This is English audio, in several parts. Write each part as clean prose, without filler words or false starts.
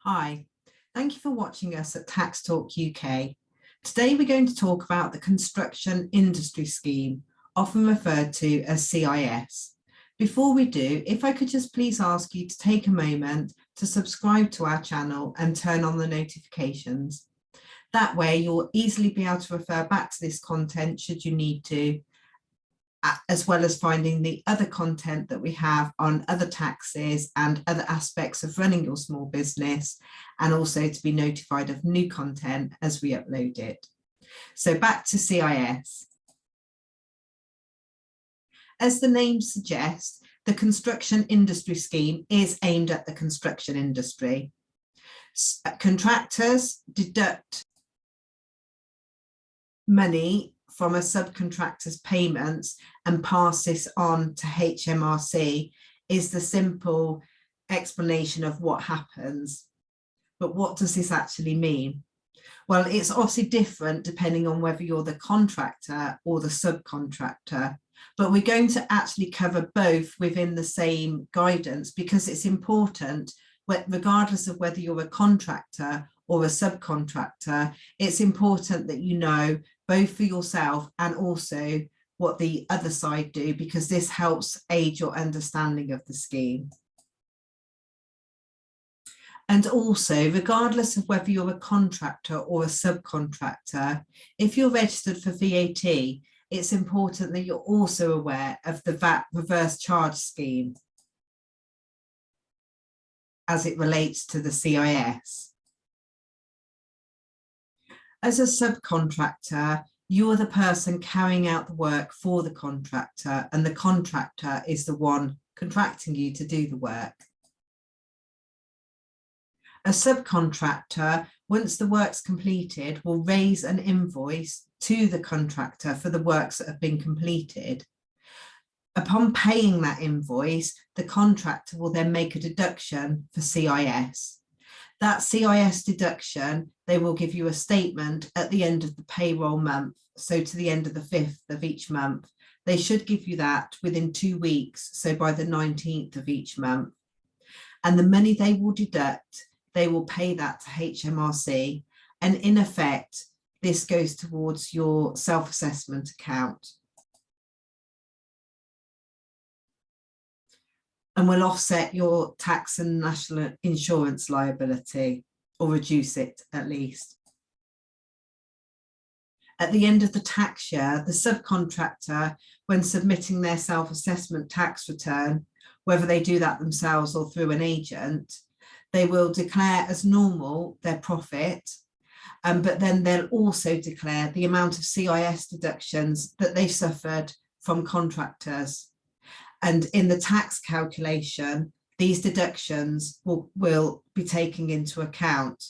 Hi, thank you for watching us at Tax Talk UK. Today we're going to talk about the Construction Industry Scheme, often referred to as CIS. Before we do, if I could just please ask you to take a moment to subscribe to our channel and turn on the notifications. That way you'll easily be able to refer back to this content should you need to, as well as finding the other content that we have on other taxes and other aspects of running your small business, and also to be notified of new content as we upload it. So back to CIS. As the name suggests, the Construction Industry Scheme is aimed at the construction industry. Contractors deduct money from a subcontractor's payments and pass this on to HMRC is the simple explanation of what happens. But what does this actually mean? Well, it's obviously different depending on whether you're the contractor or the subcontractor, but we're going to actually cover both within the same guidance because it's important, regardless of whether you're a contractor or a subcontractor, it's important that you know both for yourself and also what the other side do, because this helps aid your understanding of the scheme. And also, regardless of whether you're a contractor or a subcontractor, if you're registered for VAT, it's important that you're also aware of the VAT reverse charge scheme as it relates to the CIS. As a subcontractor, you're the person carrying out the work for the contractor, and the contractor is the one contracting you to do the work. A subcontractor, once the work's completed, will raise an invoice to the contractor for the works that have been completed. Upon paying that invoice, the contractor will then make a deduction for CIS. That CIS deduction, they will give you a statement at the end of the payroll month. So to the end of the 5th of each month, they should give you that within 2 weeks. So by the 19th of each month. And the money they will deduct, they will pay that to HMRC. And in effect, this goes towards your self-assessment account. And will offset your tax and national insurance liability, or reduce it at least. At the end of the tax year, the subcontractor, when submitting their self-assessment tax return, whether they do that themselves or through an agent, they will declare as normal their profit, but then they'll also declare the amount of CIS deductions that they suffered from contractors. And in the tax calculation, these deductions will be taken into account.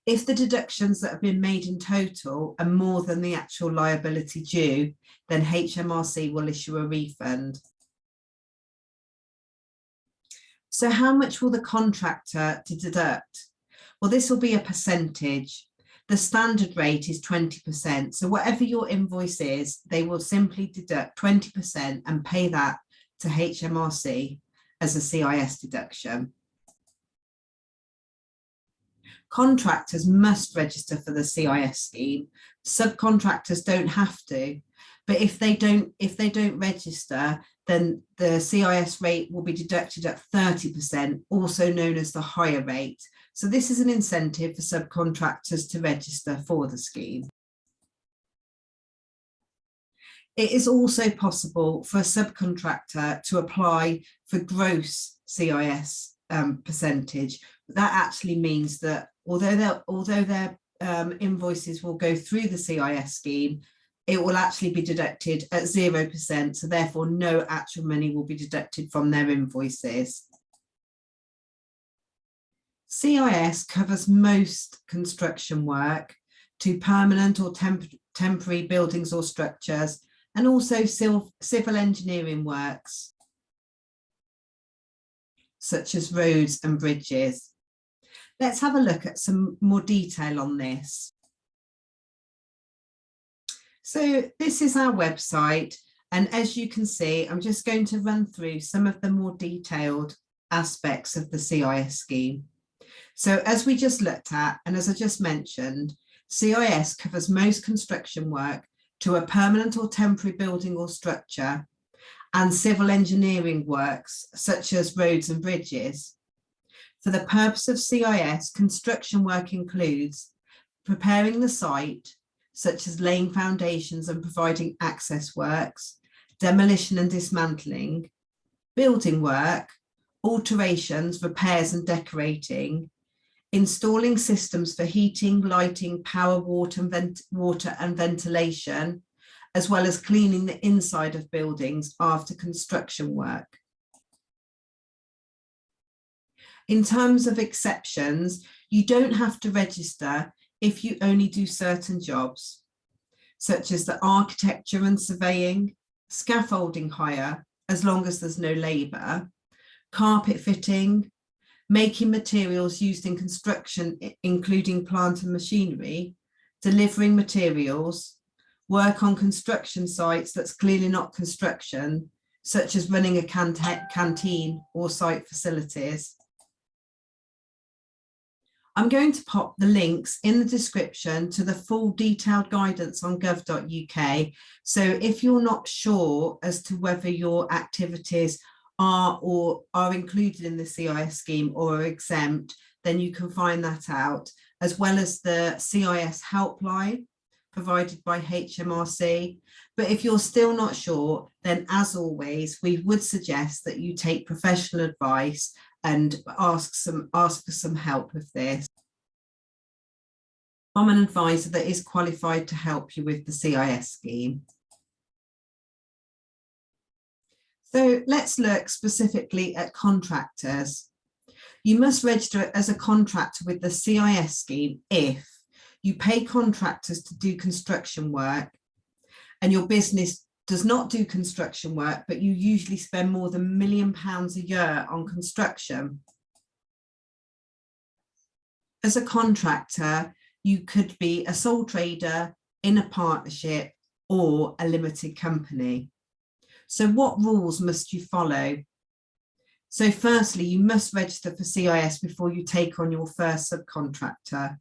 If the deductions that have been made in total are more than the actual liability due, then HMRC will issue a refund. So how much will the contractor deduct? Well, this will be a percentage. The standard rate is 20%. So whatever your invoice is, they will simply deduct 20% and pay that to HMRC as a CIS deduction. Contractors must register for the CIS scheme. Subcontractors don't have to, but if they don't register, then the CIS rate will be deducted at 30%, also known as the higher rate. So this is an incentive for subcontractors to register for the scheme. It is also possible for a subcontractor to apply for gross CIS percentage. That actually means that although their invoices will go through the CIS scheme, it will actually be deducted at 0%. So therefore no actual money will be deducted from their invoices. CIS covers most construction work to permanent or temporary buildings or structures, and also civil engineering works, such as roads and bridges. Let's have a look at some more detail on this. So this is our website, and as you can see, I'm just going to run through some of the more detailed aspects of the CIS scheme. So as we just looked at, and as I just mentioned, CIS covers most construction work to a permanent or temporary building or structure, and civil engineering works such as roads and bridges. For the purpose of CIS, construction work includes preparing the site, such as laying foundations and providing access works, demolition and dismantling, building work, alterations, repairs and decorating, installing systems for heating, lighting, power, water and ventilation, as well as cleaning the inside of buildings after construction work. In terms of exceptions, you don't have to register if you only do certain jobs, such as the architecture and surveying, scaffolding hire, as long as there's no labour, carpet fitting, making materials used in construction, including plant and machinery, delivering materials, work on construction sites that's clearly not construction, such as running a canteen or site facilities. I'm going to pop the links in the description to the full detailed guidance on gov.uk. So if you're not sure as to whether your activities are included in the CIS scheme or are exempt, then you can find that out, as well as the CIS helpline provided by HMRC. But if you're still not sure, then as always, we would suggest that you take professional advice and ask for some help with this from an advisor that is qualified to help you with the CIS scheme. So let's look specifically at contractors. You must register as a contractor with the CIS scheme if you pay contractors to do construction work and your business does not do construction work, but you usually spend more than £1 million a year on construction. As a contractor, you could be a sole trader in a partnership or a limited company. So what rules must you follow? So firstly, you must register for CIS before you take on your first subcontractor.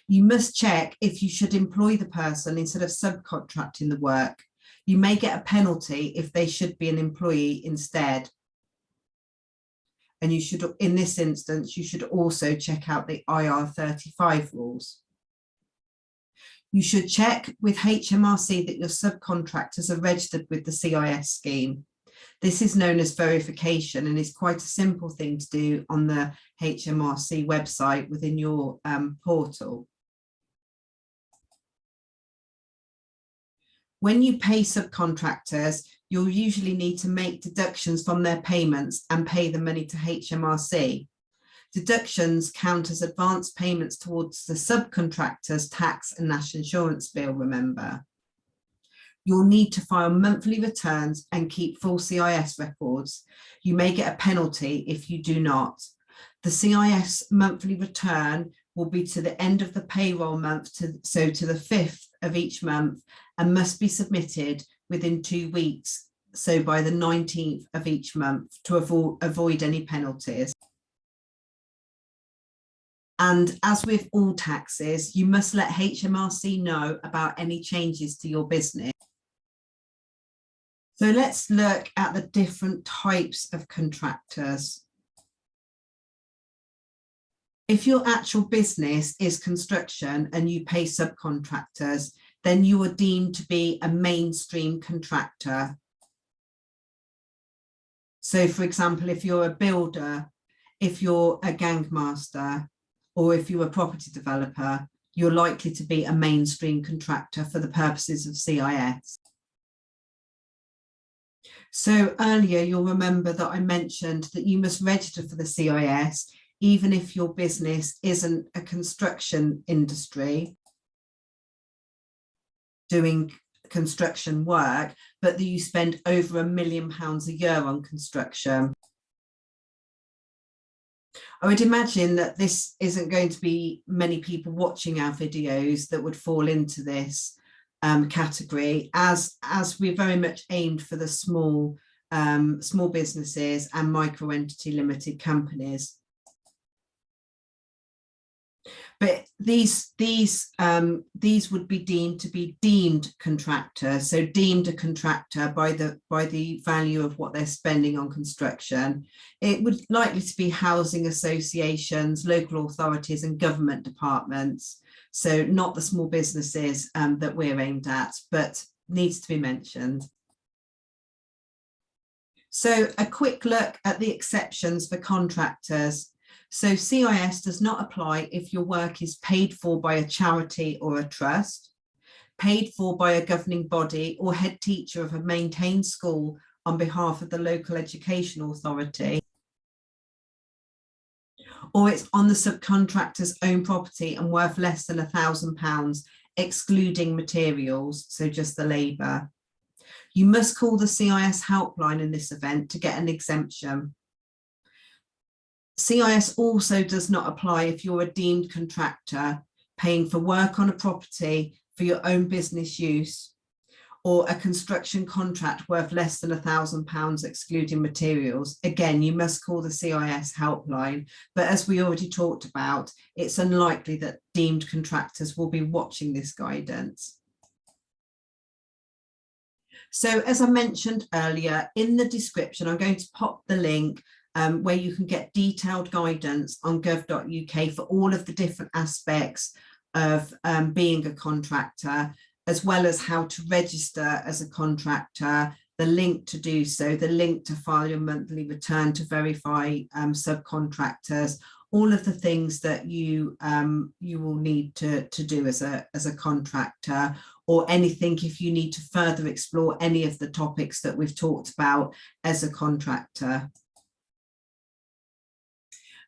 You must check if you should employ the person instead of subcontracting the work. You may get a penalty if they should be an employee instead. And you should, in this instance, you should also check out the IR35 rules. You should check with HMRC that your subcontractors are registered with the CIS scheme. This is known as verification and is quite a simple thing to do on the HMRC website within your portal. When you pay subcontractors, you'll usually need to make deductions from their payments and pay the money to HMRC. Deductions count as advance payments towards the subcontractor's tax and national insurance bill, remember. You'll need to file monthly returns and keep full CIS records. You may get a penalty if you do not. The CIS monthly return will be to the end of the payroll month, so to the 5th of each month, and must be submitted within 2 weeks, so by the 19th of each month, to avoid any penalties. And as with all taxes, you must let HMRC know about any changes to your business. So let's look at the different types of contractors. If your actual business is construction and you pay subcontractors, then you are deemed to be a mainstream contractor. So for example, if you're a builder, if you're a gangmaster, or if you're a property developer, you're likely to be a mainstream contractor for the purposes of CIS. So earlier, you'll remember that I mentioned that you must register for the CIS, even if your business isn't a construction industry doing construction work, but that you spend over £1 million a year on construction. I would imagine that this isn't going to be many people watching our videos that would fall into this category, as we're very much aimed for the small small businesses and micro entity limited companies. But these would be deemed to be deemed contractors, so deemed a contractor by the value of what they're spending on construction. It would likely to be housing associations, local authorities and government departments, so not the small businesses that we're aimed at, but needs to be mentioned. So a quick look at the exceptions for contractors. So CIS does not apply if your work is paid for by a charity or a trust, paid for by a governing body or head teacher of a maintained school on behalf of the local education authority, or it's on the subcontractor's own property and worth less than £1,000, excluding materials, so just the labour. You must call the CIS helpline in this event to get an exemption. CIS also does not apply if you're a deemed contractor paying for work on a property for your own business use, or a construction contract worth less than £1,000 excluding materials. Again, you must call the CIS helpline, but as we already talked about, it's unlikely that deemed contractors will be watching this guidance. So as I mentioned earlier, in the description, I'm going to pop the link where you can get detailed guidance on gov.uk for all of the different aspects of being a contractor, as well as how to register as a contractor, the link to do so, the link to file your monthly return to verify subcontractors, all of the things that you will need to do as a contractor, or anything if you need to further explore any of the topics that we've talked about as a contractor.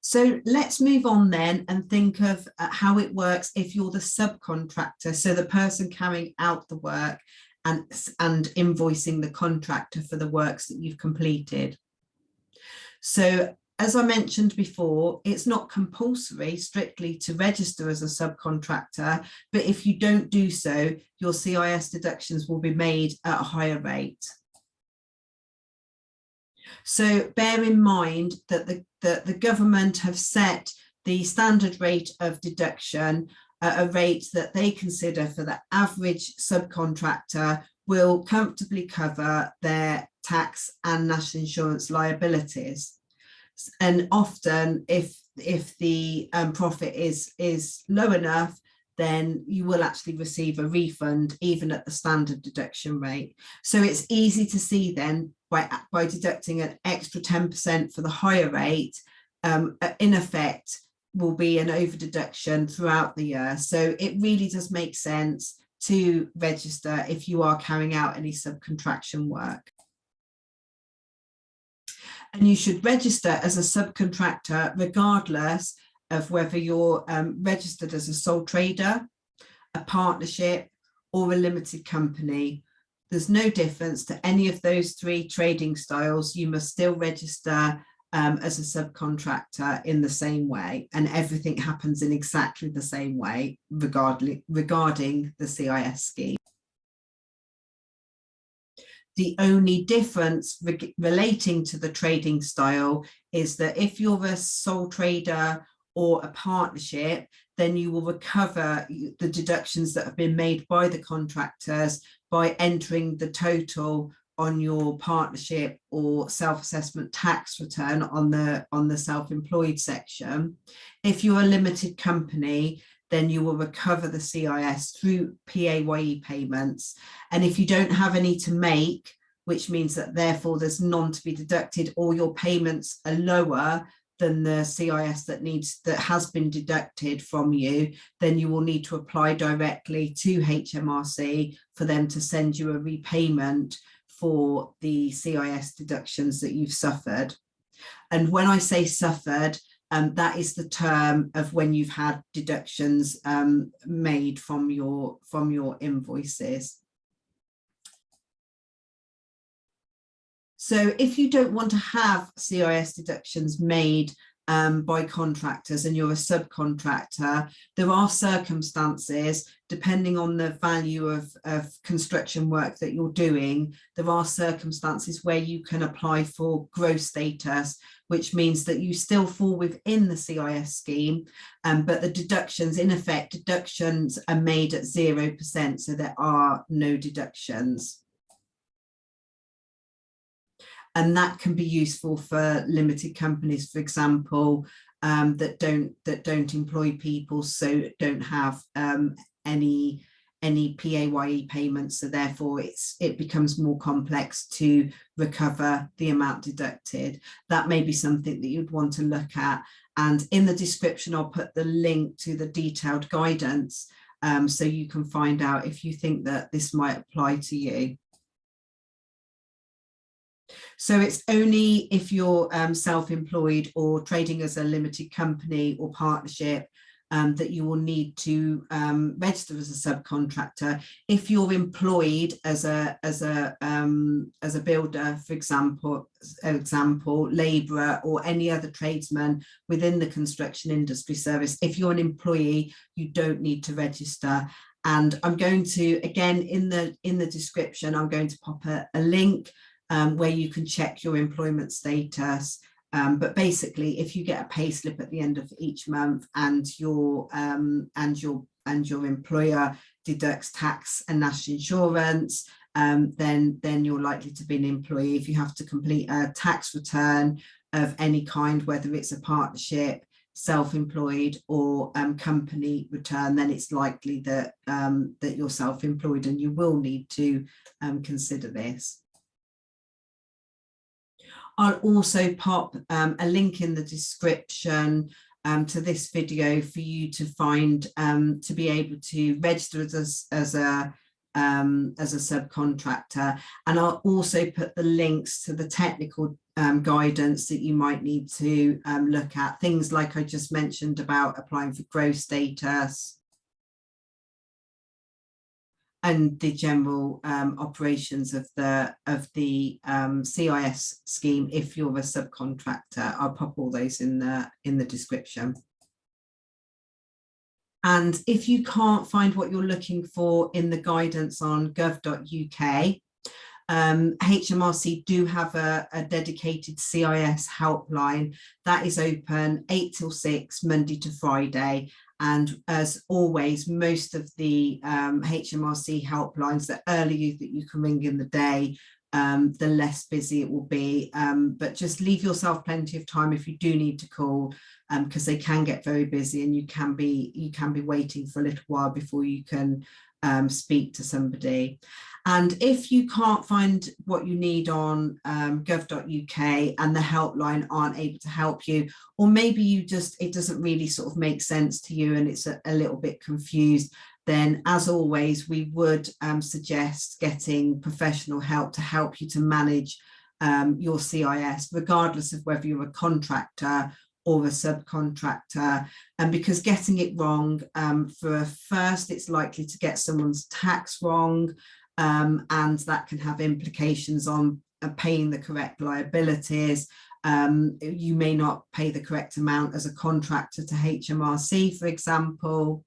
So let's move on then and think of how it works if you're the subcontractor, so the person carrying out the work and invoicing the contractor for the works that you've completed. So as I mentioned before, it's not compulsory strictly to register as a subcontractor, but if you don't do so, your CIS deductions will be made at a higher rate. So bear in mind that the government have set the standard rate of deduction at a rate that they consider for the average subcontractor will comfortably cover their tax and national insurance liabilities. And often if the profit is low enough, then you will actually receive a refund even at the standard deduction rate. So it's easy to see then by deducting an extra 10% for the higher rate, in effect will be an over deduction throughout the year. So it really does make sense to register if you are carrying out any subcontraction work. And you should register as a subcontractor regardless of whether you're registered as a sole trader, a partnership, or a limited company. There's no difference to any of those three trading styles. You must still register as a subcontractor in the same way, and everything happens in exactly the same way regarding the CIS scheme. The only difference relating to the trading style is that if you're a sole trader or a partnership, then you will recover the deductions that have been made by the contractors by entering the total on your partnership or self-assessment tax return on the self-employed section. If you're a limited company, then you will recover the CIS through PAYE payments. And if you don't have any to make, which means that therefore there's none to be deducted, or your payments are lower than the CIS that has been deducted from you, then you will need to apply directly to HMRC for them to send you a repayment for the CIS deductions that you've suffered. And when I say suffered, that is the term of when you've had deductions made from your invoices. So if you don't want to have CIS deductions made by contractors and you're a subcontractor, there are circumstances, depending on the value of construction work that you're doing, there are circumstances where you can apply for gross status, which means that you still fall within the CIS scheme, but the deductions, in effect, deductions are made at 0%, so there are no deductions. And that can be useful for limited companies, for example, that don't employ people, so don't have any PAYE payments. So therefore, it becomes more complex to recover the amount deducted. That may be something that you'd want to look at. And in the description, I'll put the link to the detailed guidance, so you can find out if you think that this might apply to you. So it's only if you're self-employed or trading as a limited company or partnership that you will need to register as a subcontractor. If you're employed as a builder, for example, labourer or any other tradesman within the construction industry service, if you're an employee, you don't need to register. And I'm going to, again, in the description, I'm going to pop a link where you can check your employment status. But basically, if you get a pay slip at the end of each month and your employer deducts tax and national insurance, then you're likely to be an employee. If you have to complete a tax return of any kind, whether it's a partnership, self-employed or company return, then it's likely that that you're self-employed and you will need to consider this. I'll also pop a link in the description to this video for you to find to be able to register as a subcontractor, and I'll also put the links to the technical guidance that you might need to look at, things like I just mentioned about applying for gross status and the general operations of the CIS scheme if you're a subcontractor. I'll pop all those in the description. And if you can't find what you're looking for in the guidance on gov.uk, HMRC do have a dedicated CIS helpline that is open 8 till 6, Monday to Friday. And as always, most of the HMRC helplines, the earlier that you can ring in the day, the less busy it will be. But just leave yourself plenty of time if you do need to call, because they can get very busy and you can be waiting for a little while before you can speak to somebody. And if you can't find what you need on gov.uk and the helpline aren't able to help you, or maybe it doesn't really sort of make sense to you and it's a little bit confused, then as always, we would suggest getting professional help to help you to manage your CIS, regardless of whether you're a contractor or a subcontractor. And because getting it wrong, for a first, it's likely to get someone's tax wrong, and that can have implications on paying the correct liabilities. You may not pay the correct amount as a contractor to HMRC, for example,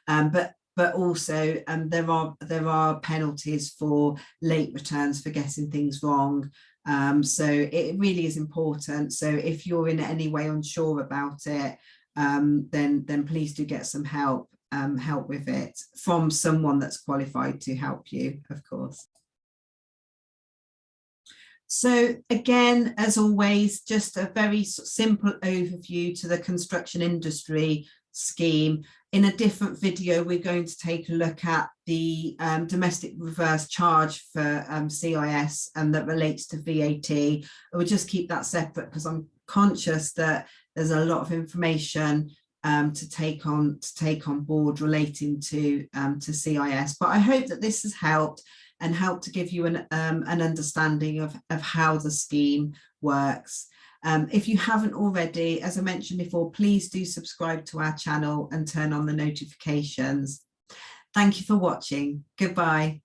but also there are penalties for late returns for getting things wrong. So it really is important. So if you're in any way unsure about it, then please do get some help with it from someone that's qualified to help you, of course. So again, as always, just a very simple overview to the construction industry scheme. In a different video, we're going to take a look at the domestic reverse charge for CIS and that relates to VAT. I will just keep that separate because I'm conscious that there's a lot of information to take on board relating to CIS. But I hope that this has helped and helped to give you an understanding of how the scheme works. If you haven't already, as I mentioned before, please do subscribe to our channel and turn on the notifications. Thank you for watching. Goodbye.